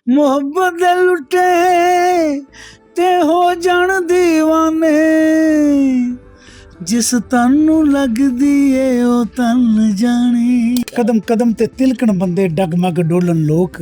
ਮੁਹੱਬਤ ਦੇ ਲੁੱਟੇ ਤੇ ਹੋ ਜਾਣ دیਵਾਨੇ, ਜਿਸ ਤਨ ਨੂੰ ਲੱਗਦੀ ਏ ਉਹ ਤਨ ਜਾਣੇ। ਕਦਮ ਕਦਮ ਤੇ ਤਿਲਕਣ ਬੰਦੇ, ਡਗਮਗ ਡੋਲਨ ਲੋਕ,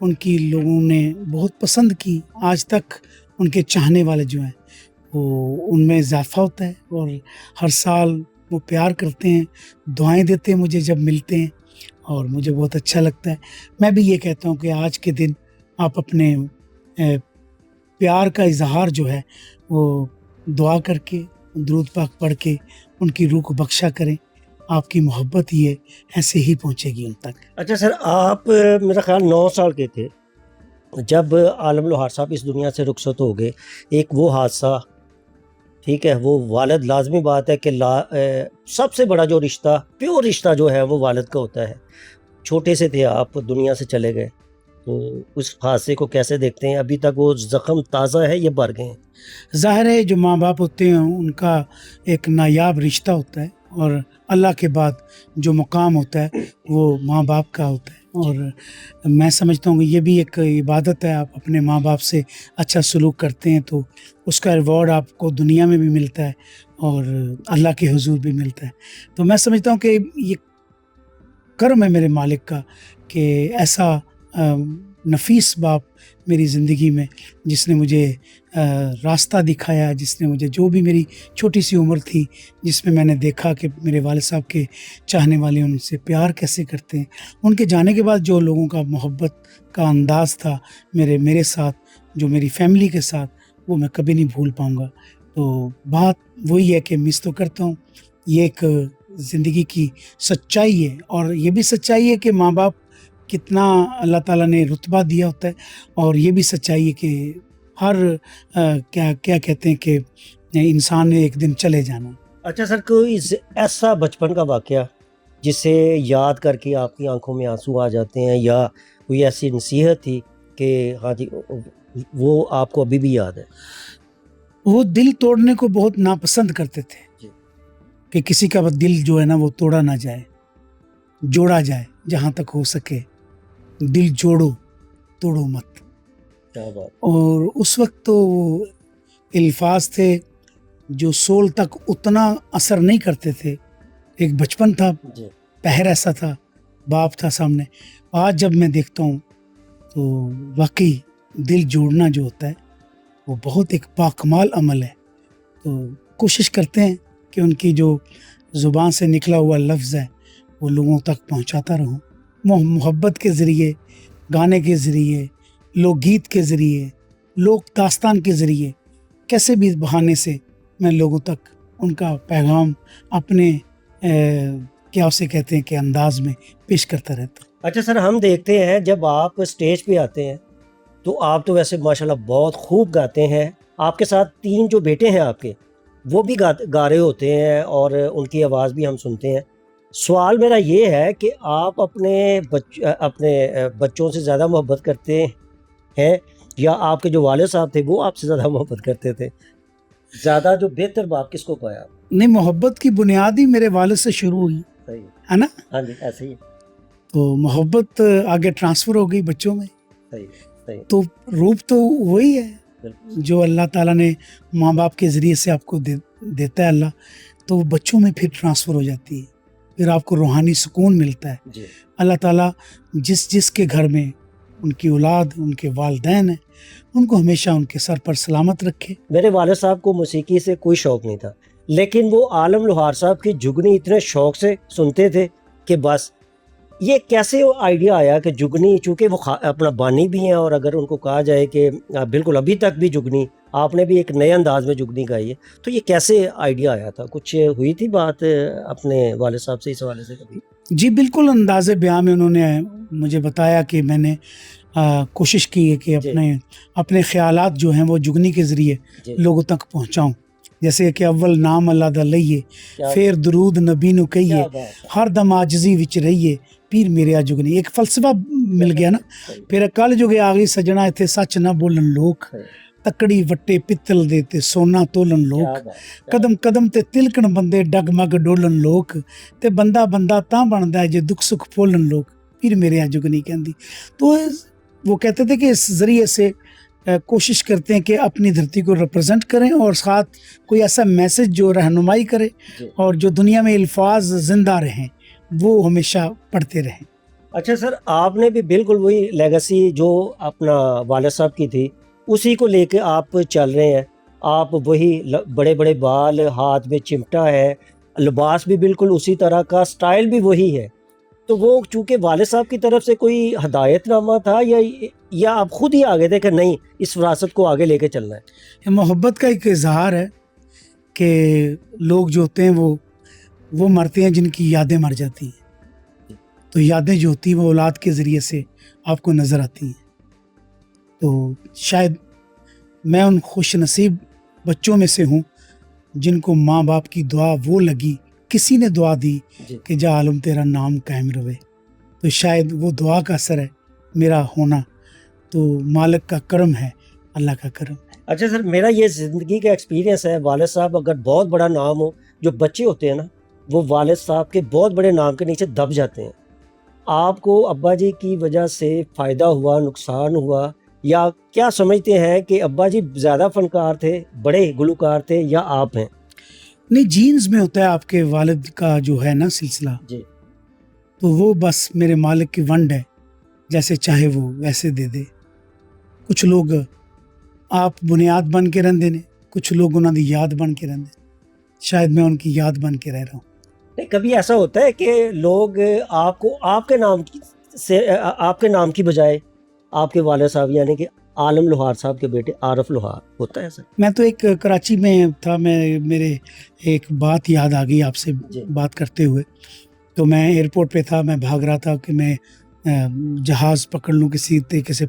ان کی لوگوں نے بہت پسند کی. آج تک ان کے چاہنے والے جو ہیں وہ ان میں اضافہ ہوتا ہے اور ہر سال وہ پیار کرتے ہیں, دعائیں دیتے ہیں مجھے جب ملتے ہیں اور مجھے بہت اچھا لگتا ہے. میں بھی یہ کہتا ہوں کہ آج کے دن آپ اپنے پیار کا اظہار جو ہے وہ دعا کر کے, درود پاک پڑھ کے ان کی روح کو بخشا کریں. آپ کی محبت یہ ایسے ہی پہنچے گی ان تک. اچھا سر, آپ میرا خیال 9 سال کے تھے جب عالم لوہار صاحب اس دنیا سے رخصت ہو گئے. ایک وہ حادثہ, ٹھیک ہے, وہ والد, لازمی بات ہے کہ سب سے بڑا جو رشتہ, پیور رشتہ جو ہے وہ والد کا ہوتا ہے. چھوٹے سے تھے آپ, دنیا سے چلے گئے, تو اس حادثے کو کیسے دیکھتے ہیں؟ ابھی تک وہ زخم تازہ ہے یا بھر گئے ہیں؟ ظاہر ہے جو ماں باپ ہوتے ہیں ان کا ایک نایاب رشتہ ہوتا ہے, اور اللہ کے بعد جو مقام ہوتا ہے وہ ماں باپ کا ہوتا ہے. اور میں سمجھتا ہوں کہ یہ بھی ایک عبادت ہے. آپ اپنے ماں باپ سے اچھا سلوک کرتے ہیں تو اس کا ریوارڈ آپ کو دنیا میں بھی ملتا ہے اور اللہ کے حضور بھی ملتا ہے. تو میں سمجھتا ہوں کہ یہ کرم ہے میرے مالک کا کہ ایسا نفیس باپ میری زندگی میں, جس نے مجھے راستہ دکھایا, جس نے مجھے جو بھی میری چھوٹی سی عمر تھی جس میں نے دیکھا کہ میرے والد صاحب کے چاہنے والے ان سے پیار کیسے کرتے ہیں. ان کے جانے کے بعد جو لوگوں کا محبت کا انداز تھا میرے ساتھ, جو میری فیملی کے ساتھ, وہ میں کبھی نہیں بھول پاؤں گا. تو بات وہی ہے کہ مس تو کرتا ہوں, یہ ایک زندگی کی سچائی ہے. اور یہ بھی سچائی ہے کہ ماں باپ کتنا اللہ تعالیٰ نے رتبہ دیا ہوتا ہے, اور یہ بھی سچائی ہے کہ ہر کیا کہتے ہیں کہ انسان نے ایک دن چلے جانا. اچھا سر, کوئی ایسا بچپن کا واقعہ جسے یاد کر کے آپ کی آنکھوں میں آنسو آ جاتے ہیں, یا کوئی ایسی نصیحت تھی کہ ہاں جی وہ آپ کو ابھی بھی یاد ہے؟ وہ دل توڑنے کو بہت ناپسند کرتے تھے جی. کہ کسی کا دل جو ہے نا وہ توڑا نہ جائے, جوڑا جائے جہاں تک ہو سکے. دل جوڑو, توڑو مت. کیا بات. اور اس وقت تو وہ الفاظ تھے جو سول تک اتنا اثر نہیں کرتے تھے. ایک بچپن تھا, جی. پہر ایسا تھا, باپ تھا سامنے. آج جب میں دیکھتا ہوں تو واقعی دل جوڑنا جو ہوتا ہے وہ بہت ایک باکمال عمل ہے. تو کوشش کرتے ہیں کہ ان کی جو زبان سے نکلا ہوا لفظ ہے وہ لوگوں تک پہنچاتا رہوں. محبت کے ذریعے, گانے کے ذریعے, لوک گیت کے ذریعے, لوک داستان کے ذریعے, کیسے بھی بہانے سے میں لوگوں تک ان کا پیغام اپنے کیا اسے کہتے ہیں کہ انداز میں پیش کرتا رہتا ہوں. اچھا سر, ہم دیکھتے ہیں جب آپ اسٹیج پہ آتے ہیں تو آپ تو ویسے ماشاءاللہ بہت خوب گاتے ہیں. آپ کے ساتھ 3 جو بیٹے ہیں آپ کے, وہ بھی گا رہے ہوتے ہیں اور ان کی آواز بھی ہم سنتے ہیں. سوال میرا یہ ہے کہ آپ اپنے بچوں سے زیادہ محبت کرتے ہیں, یا آپ کے جو والد صاحب تھے وہ آپ سے زیادہ محبت کرتے تھے؟ زیادہ جو بہتر باپ کس کو پایا؟ نہیں, محبت کی بنیاد ہی میرے والد سے شروع ہوئی ہے نا. ہاں جی, ایسے ہی. تو محبت آگے ٹرانسفر ہو گئی بچوں میں. صحیح. تو روپ تو وہی ہے جو اللہ تعالیٰ نے ماں باپ کے ذریعے سے آپ کو دیتا ہے اللہ, تو وہ بچوں میں پھر ٹرانسفر ہو جاتی ہے. پھر آپ کو روحانی سکون ملتا ہے. جی. اللہ تعالیٰ جس کے گھر میں ان کی اولاد, ان کے والدین ہیں, ان کو ہمیشہ ان کے سر پر سلامت رکھے. میرے والد صاحب کو موسیقی سے کوئی شوق نہیں تھا, لیکن وہ عالم لوہار صاحب کی جگنی اتنے شوق سے سنتے تھے کہ بس. یہ کیسے آئیڈیا آیا کہ جگنی, چونکہ وہ اپنا بانی بھی ہیں, اور اگر ان کو کہا جائے کہ بالکل ابھی تک بھی جگنی, آپ نے بھی ایک نئے انداز میں جگنی گائی ہے, تو یہ کیسے آئیڈیا آیا تھا؟ کچھ ہوئی تھی بات اپنے والد صاحب سے اس حوالے سے کبھی؟ جی بالکل, انداز بیان میں انہوں نے مجھے بتایا کہ میں نے کوشش کی ہے کہ اپنے خیالات جو ہیں وہ جگنی کے ذریعے لوگوں تک پہنچاؤں. جیسے کہ اول نام اللہ دا لئیے, پھر درود نبی نو کہیے, ہر دم عاجزی وچ رہیے, پیر میرے جگنی. ایک فلسفہ مل گیا نا. پھر کل جو آ گئی سجنا اتنے سچ نہ بولن لوک, تکڑی وٹے پتل دے تے سونا تولن لوک, قدم قدم تے تلکن بندے ڈگمگ ڈولن لوک, تے بندہ بندہ تاں بندا ہے جے دکھ سکھ پھولن لوک, پیر میرے جگنی کہندی. تو وہ کہتے تھے کہ اس ذریعے سے کوشش کرتے ہیں کہ اپنی دھرتی کو ریپرزینٹ کریں, اور ساتھ کوئی ایسا میسج جو رہنمائی کرے اور جو دنیا میں الفاظ زندہ رہیں, وہ ہمیشہ پڑھتے رہیں. اچھا سر، آپ نے بھی بالکل وہی لیگسی جو اپنا والد صاحب کی تھی اسی کو لے کے آپ چل رہے ہیں. آپ وہی بڑے بڑے بال، ہاتھ میں چمٹا ہے، لباس بھی بالکل اسی طرح کا، سٹائل بھی وہی ہے. تو وہ چونکہ والد صاحب کی طرف سے کوئی ہدایت نامہ تھا یا آپ خود ہی آگے تھے کہ نہیں اس وراثت کو آگے لے کے چلنا ہے؟ یہ محبت کا ایک اظہار ہے کہ لوگ جو ہوتے ہیں وہ مرتے ہیں جن کی یادیں مر جاتی ہیں. تو یادیں جو ہوتی ہیں وہ اولاد کے ذریعے سے آپ کو نظر آتی ہیں. تو شاید میں ان خوش نصیب بچوں میں سے ہوں جن کو ماں باپ کی دعا وہ لگی، کسی نے دعا دی کہ جا عالم تیرا نام قائم رہے. تو شاید وہ دعا کا اثر ہے میرا ہونا. تو مالک کا کرم ہے، اللہ کا کرم ہے. اچھا سر، میرا یہ زندگی کا ایکسپیرینس ہے، والد صاحب اگر بہت بڑا نام ہو، جو بچے ہوتے ہیں نا وہ والد صاحب کے بہت بڑے نام کے نیچے دب جاتے ہیں. آپ کو ابا جی کی وجہ سے فائدہ ہوا، نقصان ہوا، یا کیا سمجھتے ہیں کہ ابا جی زیادہ فنکار تھے، بڑے گلوکار تھے، یا آپ ہیں؟ نہیں، جینز میں ہوتا ہے آپ کے والد کا جو ہے نا سلسلہ. جی تو وہ بس میرے مالک کی ونڈ ہے، جیسے چاہے وہ ویسے دے دے. کچھ لوگ آپ بنیاد بن کے رہندے نے، کچھ لوگ انہوں دی یاد بن کے رہندے. شاید میں ان کی یاد بن کے رہ رہا ہوں. نہیں، کبھی ایسا ہوتا ہے کہ لوگ آپ کو آپ کے نام کی بجائے آپ کے والد صاحب یعنی کہ عالم لوہار صاحب کے بیٹے عارف لوہار، ہوتا ہے سر؟ میں تو ایک کراچی میں تھا، میرے ایک بات یاد آ گئی آپ سے بات کرتے ہوئے. تو میں ایئرپورٹ پہ تھا، میں بھاگ رہا تھا کہ میں جہاز پکڑ لوں، کسی طریقے سے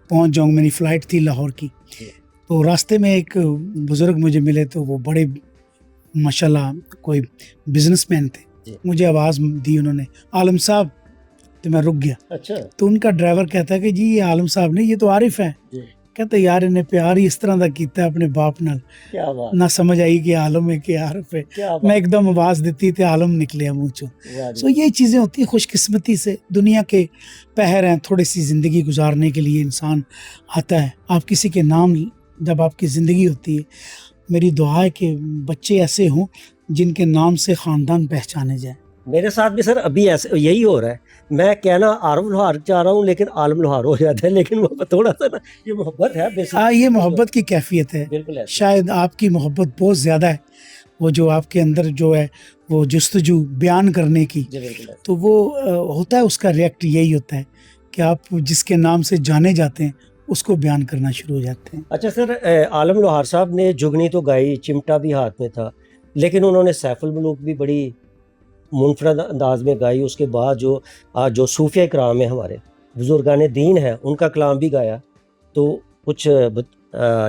پہنچ جاؤں. میری فلائٹ تھی لاہور کی. تو راستے میں ایک بزرگ مجھے ملے، تو وہ بڑے ماشاءاللہ کوئی بزنس مین تھے. مجھے آواز دی انہوں نے، عالم صاحب. تو میں رک گیا. اچھا. تو ان کا ڈرائیور کہتا ہے کہ جی یہ عالم صاحب نہیں، یہ تو عارف ہے. کہتا یار انہیں پیار ہی اس طرح دا کیتا ہے اپنے باپ نال، نہ سمجھ آئی کہ عالم ہے کہ عارف ہے. میں ایک دم آواز دیتی تھی، عالم نکلے منہ چوں. سو یہ چیزیں ہوتی ہیں خوش قسمتی سے. دنیا کے پہر ہیں، تھوڑی سی زندگی گزارنے کے لیے انسان آتا ہے. آپ کسی کے نام جب آپ کی زندگی ہوتی ہے، میری دعا ہے کہ بچے ایسے ہوں جن کے نام سے خاندان پہچانے جائیں. میرے ساتھ بھی سر ابھی ایسے یہی ہو رہا ہے. میں کہنا عارف لوہار چاہ رہا ہوں لیکن عالم لوہار ہو جاتا ہے. لیکن وہ تھوڑا سا نا یہ محبت ہے. یہ محبت کی کیفیت ہے. شاید آپ کی محبت بہت زیادہ ہے، وہ جو آپ کے اندر جو ہے وہ جستجو بیان کرنے کی. تو وہ ہوتا ہے، اس کا ریئیکٹ یہی ہوتا ہے کہ آپ جس کے نام سے جانے جاتے ہیں اس کو بیان کرنا شروع ہو جاتے ہیں. اچھا سر، عالم لوہار صاحب نے جگنی تو گائی، چمٹا بھی ہاتھ میں تھا، لیکن انہوں نے سیف الملوک بھی بڑی منفرد انداز میں گائی. اس کے بعد جو صوفیہ کرام ہیں، ہمارے بزرگان دین ہیں، ان کا کلام بھی گایا. تو کچھ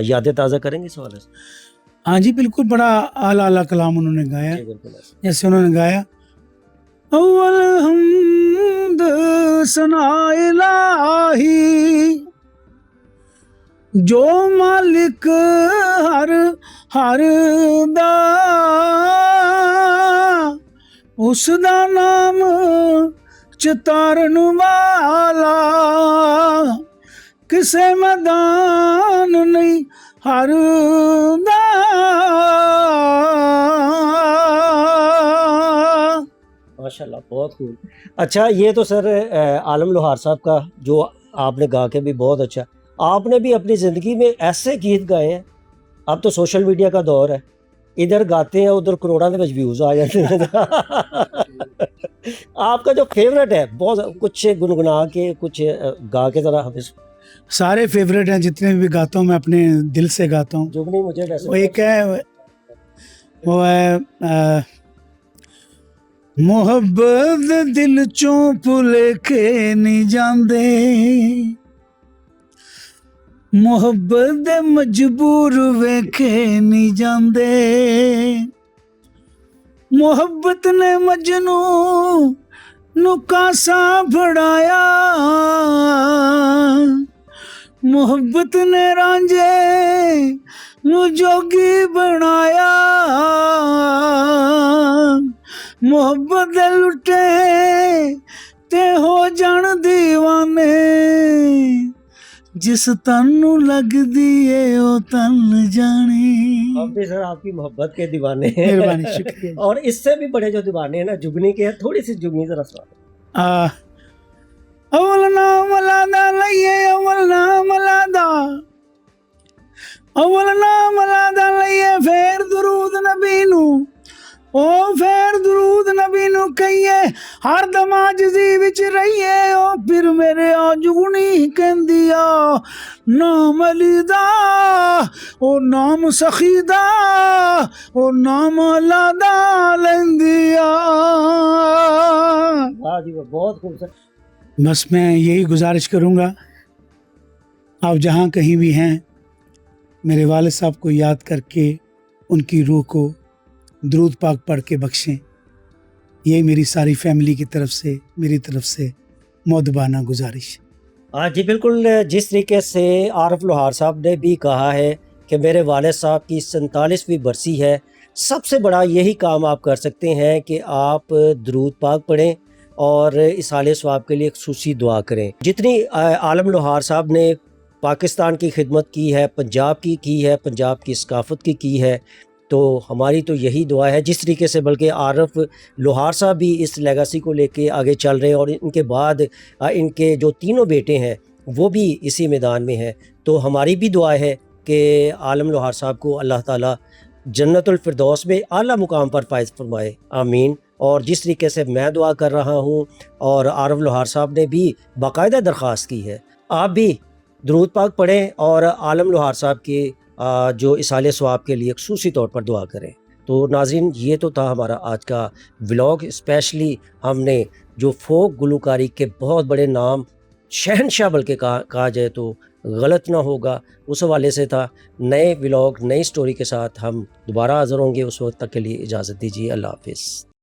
یادیں تازہ کریں گے اس حوالے سے؟ ہاں جی بالکل، بڑا اعلیٰ اعلیٰ کلام انہوں نے گایا. جیسے انہوں نے گایا اول حمد ثنا الہی جو مالک ہر دا، اس دا نام چتارن والا کسے میدان نہیں ہر دا. ماشاءاللہ، بہت خوب. اچھا، یہ تو سر عالم لوہار صاحب کا جو آپ نے گا کے بھی بہت اچھا. آپ نے بھی اپنی زندگی میں ایسے گیت گائے ہیں. اب تو سوشل میڈیا کا دور ہے، ادھر گاتے ہیں ادھر کروڑوں کے ویوز آ جاتے ہیں. آپ کا جو فیوریٹ ہے بہت کچھ گنگنا کے کچھ گا کے ذرا ہمیں. سارے فیوریٹ ہیں جتنے بھی گاتا ہوں، میں اپنے دل سے گاتا ہوں. جگنی مجھے وہ ایک ہے، وہ ہے محبت دل چوں بھلے کے نہیں جاندے، محبت دے مجبور ویکھے نہیں جاندے، محبت نے مجنو نو کاسا بڑھایا، محبت نے رانجھے نو جوگی بنایا، محبت دے لٹے تے ہو جان دیوانے، جس تن لگ دیے او تن جانے. اب بھی سر آپ کی محبت کے دیوانے ہیں. مہربانی، شکریہ. اور اس سے بھی بڑے جو دیوانے ہیں نا جگنی کے ہیں. تھوڑی سی جگنی ذرا سوال. اول نام لادا لئیے اول نام لادا اول نام لادا لئیے پھر درود نبی نو او پھر درود نبی نو کہیے ہر دم عاجزی وچ رہیے او پھر میرے آجونی کہندیا نام علی دا او نام سخی دا او نام لادا لیندیا. واہ جی واہ، بہت خوبصورت. بس میں یہی گزارش کروں گا آپ جہاں کہیں بھی ہیں میرے والد صاحب کو یاد کر کے ان کی روح کو درود پاک پڑھ کے بخشیں. یہی میری ساری فیملی کی طرف سے میری طرف سے مؤدبانہ گزارش. ہاں جی بالکل، جس طریقے سے عارف لوہار صاحب نے بھی کہا ہے کہ میرے والد صاحب کی 47ویں برسی ہے، سب سے بڑا یہی کام آپ کر سکتے ہیں کہ آپ درود پاک پڑھیں اور اصحال ثواب کے لیے خصوصی دعا کریں. جتنی عالم لوہار صاحب نے پاکستان کی خدمت کی ہے، پنجاب کی ہے، پنجاب کی ثقافت کی ہے، تو ہماری تو یہی دعا ہے. جس طریقے سے بلکہ عارف لوہار صاحب بھی اس لیگاسی کو لے کے آگے چل رہے ہیں اور ان کے بعد ان کے جو تینوں بیٹے ہیں وہ بھی اسی میدان میں ہیں، تو ہماری بھی دعا ہے کہ عالم لوہار صاحب کو اللہ تعالیٰ جنت الفردوس میں اعلیٰ مقام پر فائز فرمائے، آمین. اور جس طریقے سے میں دعا کر رہا ہوں اور عارف لوہار صاحب نے بھی باقاعدہ درخواست کی ہے، آپ بھی درود پاک پڑھیں اور عالم لوہار صاحب کے جو اصحال ثواب کے لیے خصوصی طور پر دعا کریں. تو ناظرین، یہ تو تھا ہمارا آج کا ولاگ. اسپیشلی ہم نے جو فوک گلوکاری کے بہت بڑے نام، شہنشاہ بلکہ کہا جائے تو غلط نہ ہوگا، اس حوالے سے تھا. نئے ولاگ نئی سٹوری کے ساتھ ہم دوبارہ حاضر ہوں گے، اس وقت تک کے لیے اجازت دیجیے. اللہ حافظ.